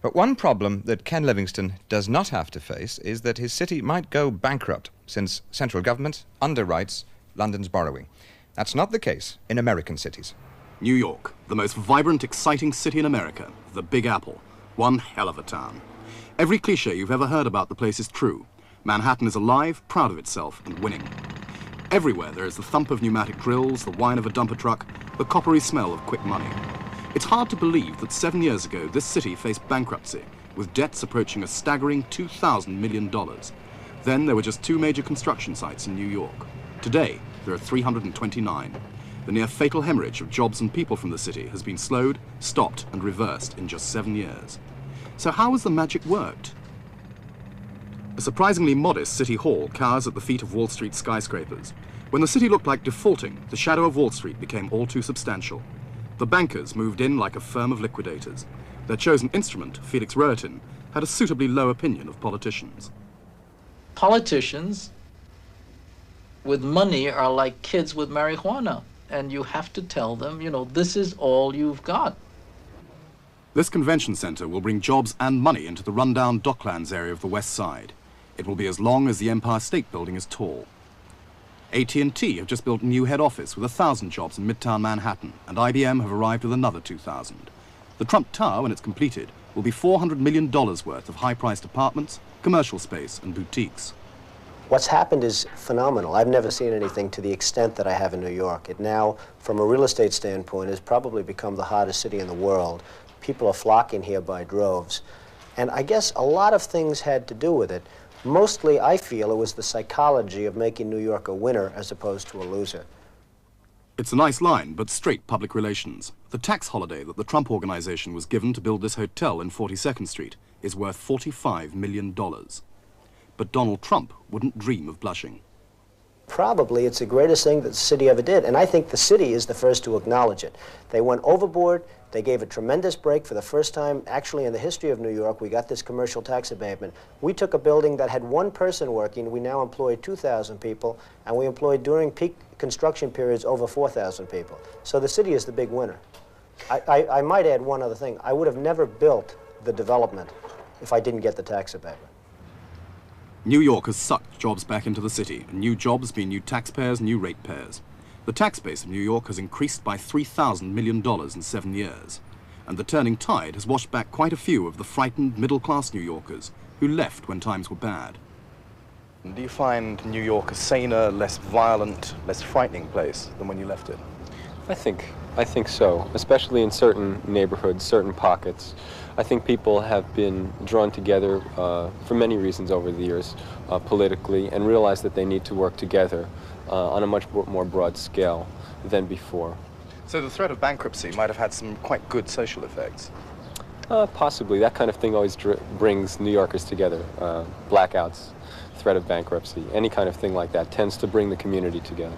But one problem that Ken Livingstone does not have to face is that his city might go bankrupt, since central government underwrites London's borrowing. That's not the case in American cities. New York, the most vibrant, exciting city in America, the Big Apple. One hell of a town. Every cliché you've ever heard about the place is true. Manhattan is alive, proud of itself, and winning. Everywhere there is the thump of pneumatic drills, the whine of a dumper truck, the coppery smell of quick money. It's hard to believe that 7 years ago this city faced bankruptcy, with debts approaching a staggering $2,000 million. Then there were just 2 major construction sites in New York. Today, there are 329. The near-fatal hemorrhage of jobs and people from the city has been slowed, stopped, and reversed in just 7 years. So how has the magic worked? A surprisingly modest City Hall cowers at the feet of Wall Street skyscrapers. When the city looked like defaulting, the shadow of Wall Street became all too substantial. The bankers moved in like a firm of liquidators. Their chosen instrument, Felix Rohatyn, had a suitably low opinion of politicians. Politicians with money are like kids with marijuana, and you have to tell them, you know, this is all you've got. This convention center will bring jobs and money into the rundown Docklands area of the West Side. It will be as long as the Empire State Building is tall. AT&T have just built a new head office with 1,000 jobs in Midtown Manhattan, and IBM have arrived with another 2,000. The Trump Tower, when it's completed, will be $400 million worth of high-priced apartments, commercial space, and boutiques. What's happened is phenomenal. I've never seen anything to the extent that I have in New York. It now, from a real estate standpoint, has probably become the hottest city in the world. People are flocking here by droves. And I guess a lot of things had to do with it. Mostly, I feel, it was the psychology of making New York a winner as opposed to a loser. It's a nice line, but straight public relations. The tax holiday that the Trump organization was given to build this hotel in 42nd Street is worth $45 million. But Donald Trump wouldn't dream of blushing. Probably it's the greatest thing that the city ever did, and I think the city is the first to acknowledge it. They went overboard. They gave a tremendous break for the first time, actually, in the history of New York. We got this commercial tax abatement. We took a building that had 1 person working. We now employ 2,000 people, and we employed during peak construction periods over 4,000 people. So the city is the big winner. I might add one other thing. I would have never built the development if I didn't get the tax abatement. New York has sucked jobs back into the city, and new jobs mean new taxpayers, new ratepayers. The tax base of New York has increased by $3,000 million in 7 years, and the turning tide has washed back quite a few of the frightened middle-class New Yorkers who left when times were bad. Do you find New York a saner, less violent, less frightening place than when you left it? I think so, especially in certain neighborhoods, certain pockets. I think people have been drawn together for many reasons over the years, politically, and realize that they need to work together on a much more broad scale than before. So the threat of bankruptcy might have had some quite good social effects? Possibly. That kind of thing always brings New Yorkers together. Blackouts, threat of bankruptcy, any kind of thing like that tends to bring the community together.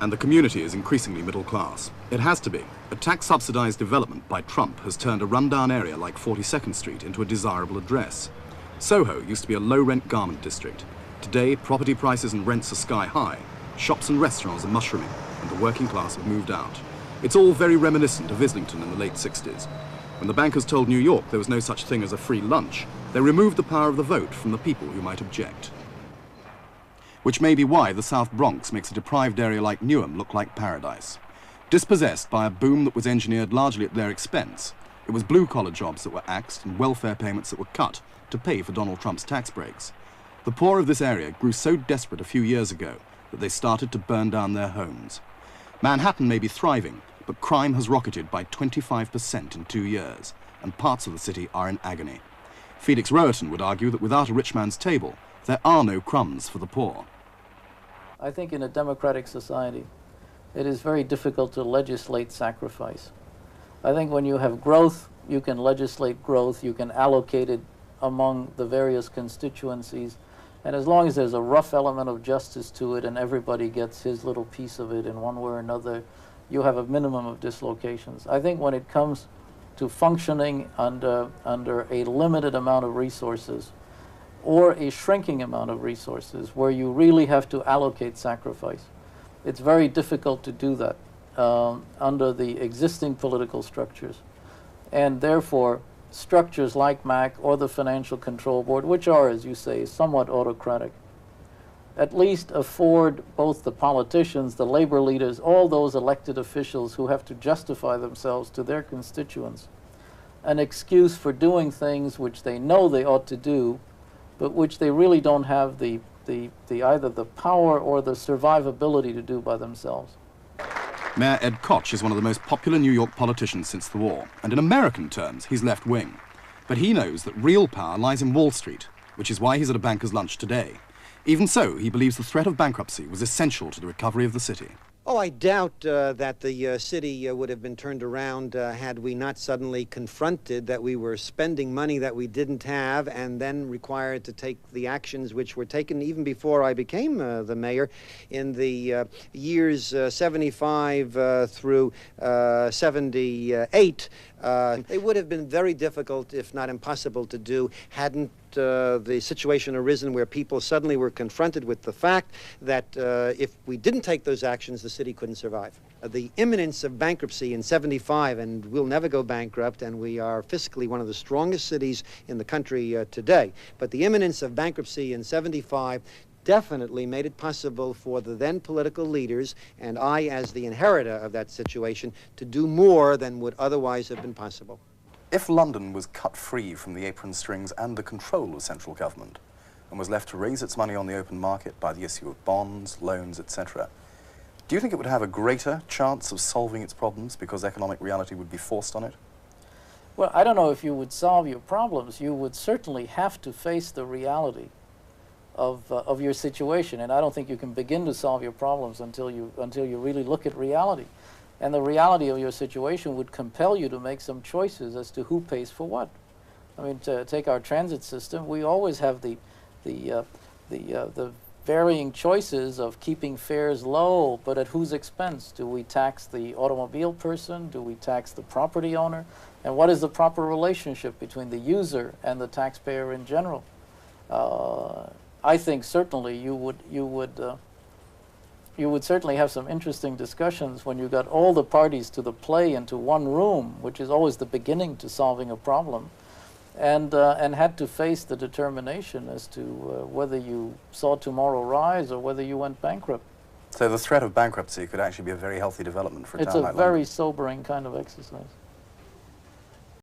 And the community is increasingly middle class. It has to be. A tax-subsidized development by Trump has turned a rundown area like 42nd Street into a desirable address. Soho used to be a low-rent garment district. Today, property prices and rents are sky-high. Shops and restaurants are mushrooming, and the working class have moved out. It's all very reminiscent of Islington in the late 60s. When the bankers told New York there was no such thing as a free lunch, they removed the power of the vote from the people who might object. Which may be why the South Bronx makes a deprived area like Newham look like paradise. Dispossessed by a boom that was engineered largely at their expense, it was blue-collar jobs that were axed and welfare payments that were cut to pay for Donald Trump's tax breaks. The poor of this area grew so desperate a few years ago that they started to burn down their homes. Manhattan may be thriving, but crime has rocketed by 25% in 2 years, and parts of the city are in agony. Felix Rohatyn would argue that without a rich man's table, there are no crumbs for the poor. I think in a democratic society, it is very difficult to legislate sacrifice. I think when you have growth, you can legislate growth, you can allocate it among the various constituencies, and as long as there's a rough element of justice to it and everybody gets his little piece of it in one way or another, you have a minimum of dislocations. I think when it comes to functioning under a limited amount of resources, or a shrinking amount of resources where you really have to allocate sacrifice, it's very difficult to do that under the existing political structures. And therefore, structures like MAC or the Financial Control Board, which are, as you say, somewhat autocratic, at least afford both the politicians, the labor leaders, all those elected officials who have to justify themselves to their constituents, an excuse for doing things which they know they ought to do, but which they really don't have the either the power or the survivability to do by themselves. Mayor Ed Koch is one of the most popular New York politicians since the war, and in American terms, he's left-wing. But he knows that real power lies in Wall Street, which is why he's at a banker's lunch today. Even so, he believes the threat of bankruptcy was essential to the recovery of the city. Oh, I doubt that the city would have been turned around had we not suddenly confronted that we were spending money that we didn't have and then required to take the actions which were taken even before I became the mayor in the years 75 through 78. It would have been very difficult, if not impossible, to do hadn't the situation arisen where people suddenly were confronted with the fact that if we didn't take those actions, the city couldn't survive. The imminence of bankruptcy in 75, and we'll never go bankrupt, and we are fiscally one of the strongest cities in the country today, but the imminence of bankruptcy in 75 definitely made it possible for the then political leaders, and I as the inheritor of that situation, to do more than would otherwise have been possible. If London was cut free from the apron strings and the control of central government and was left to raise its money on the open market by the issue of bonds, loans, etc., do you think it would have a greater chance of solving its problems because economic reality would be forced on it? Well, I don't know if you would solve your problems. You would certainly have to face the reality of your situation, and I don't think you can begin to solve your problems until you really look at reality. And the reality of your situation would compel you to make some choices as to who pays for what. I mean, to take our transit system, we always have the varying choices of keeping fares low, but at whose expense? Do we tax the automobile person? Do we tax the property owner? And what is the proper relationship between the user and the taxpayer in general? I think certainly you would certainly have some interesting discussions when you got all the parties to the play into one room, which is always the beginning to solving a problem, and had to face the determination as to whether you saw tomorrow rise or whether you went bankrupt. So the threat of bankruptcy could actually be a very healthy development for a town like London. It's a very sobering kind of exercise.